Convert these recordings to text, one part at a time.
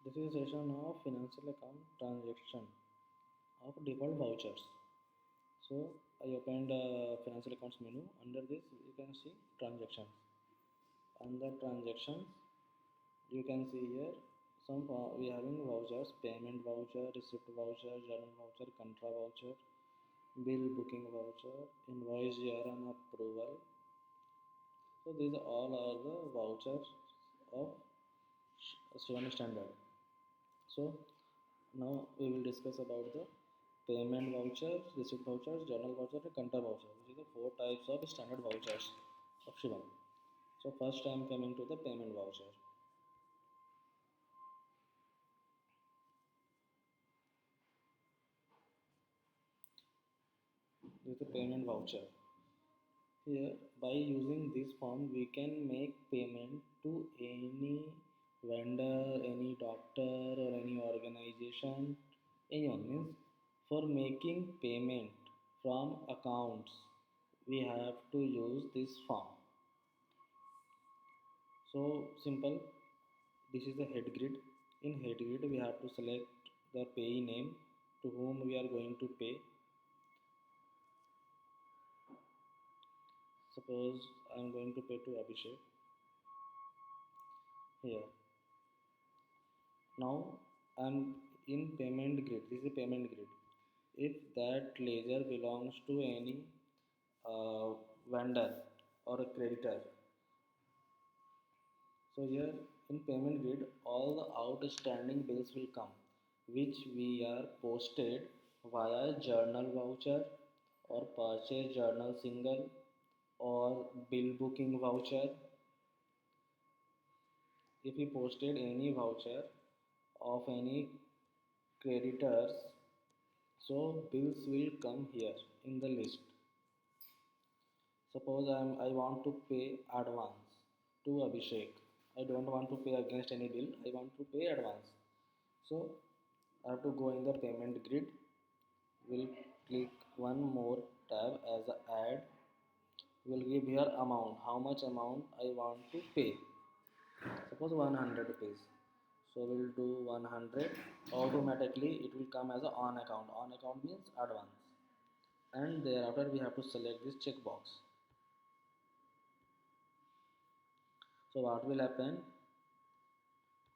This is a session of financial account transaction of default vouchers. So I opened financial accounts menu. Under this you can see transactions. Under transactions you can see here some we having vouchers: payment voucher, receipt voucher, journal voucher, contra voucher, bill booking voucher, invoice GRN approval. So these all are the vouchers of Shivani standard. So now we will discuss about the payment voucher, receipt vouchers, journal voucher, and contra voucher, which is the four types of standard vouchers of Shivam. So first I am coming to the payment voucher. This is the payment voucher. Here, by using this form, we can make payment to any vendor, any doctor, or any organization. Anyone means for making payment from accounts, we have to use this form. So simple. This is the head grid. In head grid, we have to select the payee name to whom we are going to pay. Suppose I am going to pay to Abhishek here. Now I am in payment grid. This is a payment grid. If that ledger belongs to any uh, vendor or a creditor, so here in payment grid, all the outstanding bills will come, which we are posted via journal voucher or purchase journal single or bill booking voucher. If we posted any voucher of any creditors, so bills will come here in the list. Suppose I want to pay advance to Abhishek. I don't want to pay against any bill. I want to pay advance. So I have to go in the payment grid. We'll click one more tab as a add. We'll give here amount. How much amount I want to pay. Suppose 100 rupees. So we'll do 100. Automatically it will come as a on account. On account means advance. And thereafter we have to select this checkbox. So what will happen?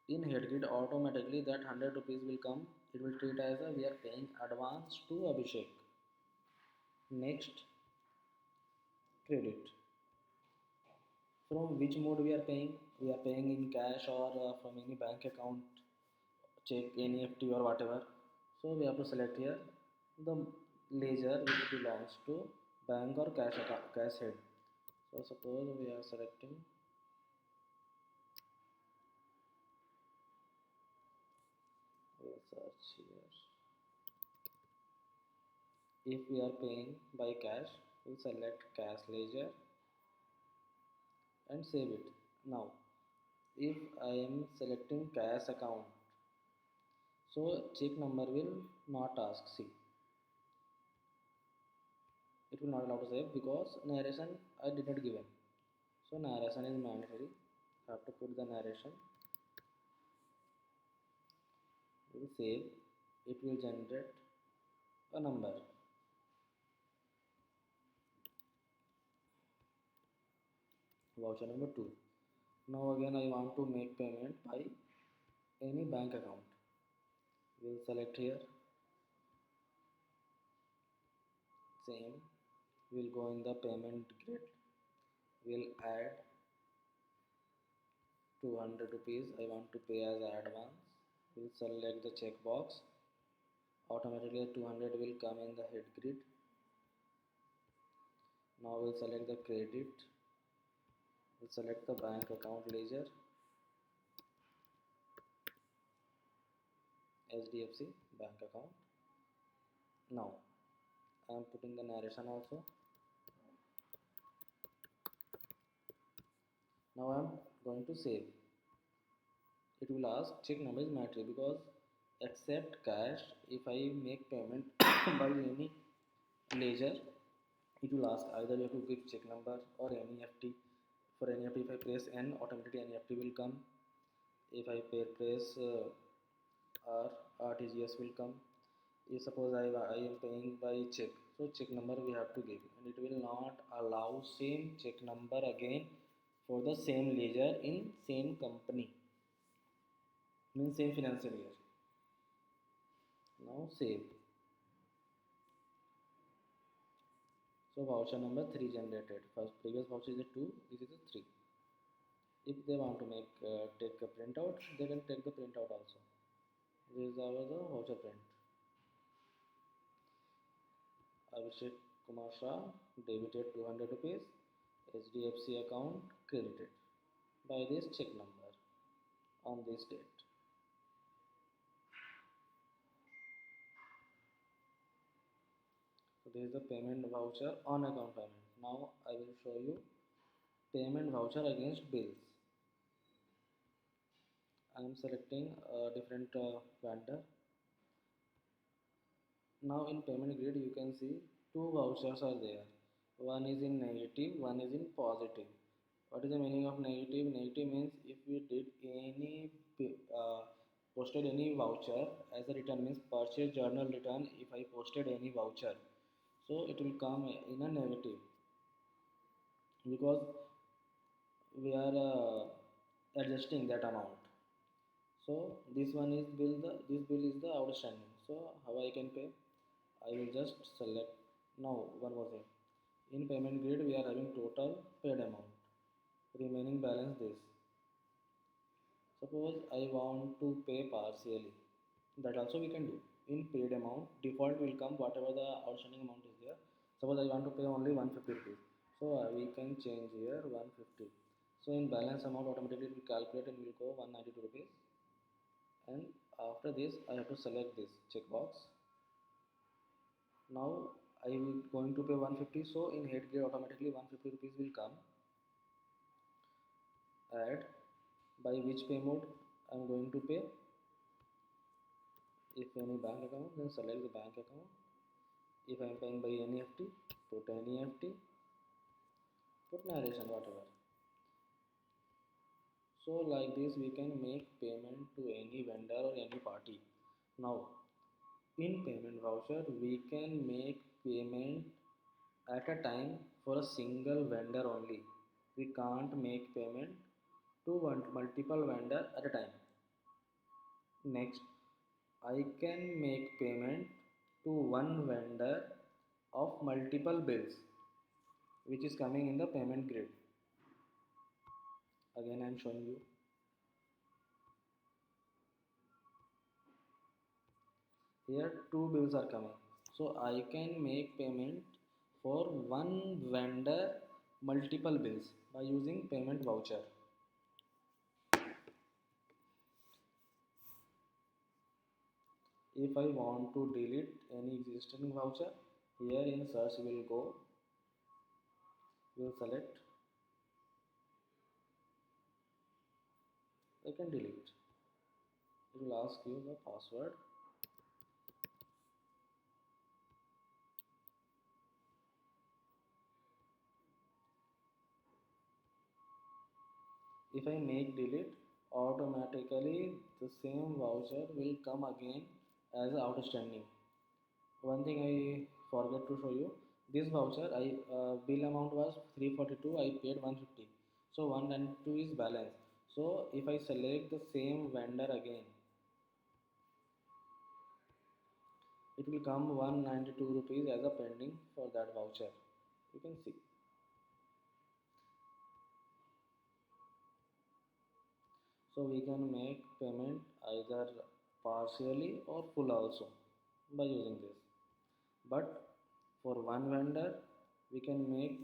In head grid, automatically that 100 rupees will come. It will treat as a we are paying advance to Abhishek. Next, credit. From which mode we are paying? We are paying in cash or from any bank account, check, NEFT or whatever. So we have to select here the ledger which belongs to bank or cash account, cash head. So suppose we are selecting, we'll search here. If we are paying by cash, we'll select cash ledger and save it. Now if I am selecting cash account, so check number will not ask. See, it will not allow to save because narration I did not given. So narration is mandatory. Have to put the narration. Will save. It will generate a number. Voucher number 2. Now again I want to make payment by any bank account. We'll select here. Same. We'll go in the payment grid. We'll add 200 rupees. I want to pay as advance. We'll select the checkbox. Automatically 200 will come in the head grid. Now we'll select the credit. We'll select the bank account ledger, HDFC bank account. Now I am putting the narration also. Now I am going to save. It will ask check number is mandatory because accept cash. If I make payment by any ledger, it will ask either you have to give check number or NEFT. For NEFT, if I press N, automatically NEFT will come. If I press or RTGS will come. If suppose I am paying by check, so check number we have to give, and it will not allow same check number again for the same ledger in same company, means same financial year. Now save. So voucher number 3 generated. First previous voucher is a 2, this is a 3. If they want to make take a printout, they can take the printout also. This is our the voucher print. Abhishek Kumar Shah debited 200 rupees, HDFC account credited by this check number on this date. So this is the payment voucher on account payment. Now I will show you payment voucher against bills. I am selecting a different vendor. Now in payment grid you can see two vouchers are there. One is in negative, one is in positive. What is the meaning of negative? Negative means if we did any posted any voucher as a return, means purchase journal return. If I posted any voucher, so it will come in a negative because we are adjusting that amount. So this one is bill, this bill is the outstanding. So how I can pay? I will just select. Now one more thing, in payment grid we are having total paid amount, remaining balance this. Suppose I want to pay partially, that also we can do. In paid amount default will come whatever the outstanding amount is there. Suppose I want to pay only 150 rupees, so we can change here 150. So in balance amount automatically it will calculate and will go 192 rupees. And after this I have to select this checkbox. Now I will going to pay 150, so in head gear automatically 150 rupees will come. Add by which pay mode I am going to pay. If any bank account, then select the bank account. If I am paying by NEFT, put NEFT, put narration whatever. So like this we can make payment to any vendor or any party. Now in payment voucher we can make payment at a time for a single vendor only. We can't make payment to multiple vendor at a time. Next, I can make payment to one vendor of multiple bills which is coming in the payment grid. Again I am showing you. Here two bills are coming. So I can make payment for one vendor multiple bills by using payment voucher. If I want to delete any existing voucher, here in search will go, will select, I can delete. It will ask you the password. If I make delete, automatically the same voucher will come again as outstanding. One thing I forget to show you, this voucher I bill amount was 342, I paid 150. So 1 and 2 is balance. So if I select the same vendor again, it will come 192 rupees as a pending for that voucher. You can see. So we can make payment either partially or full also by using this. But for one vendor we can make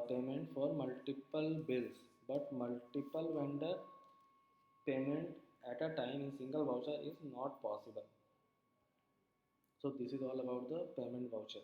payment for multiple bills, but multiple vendor payment at a time in single voucher is not possible. So this is all about the payment voucher.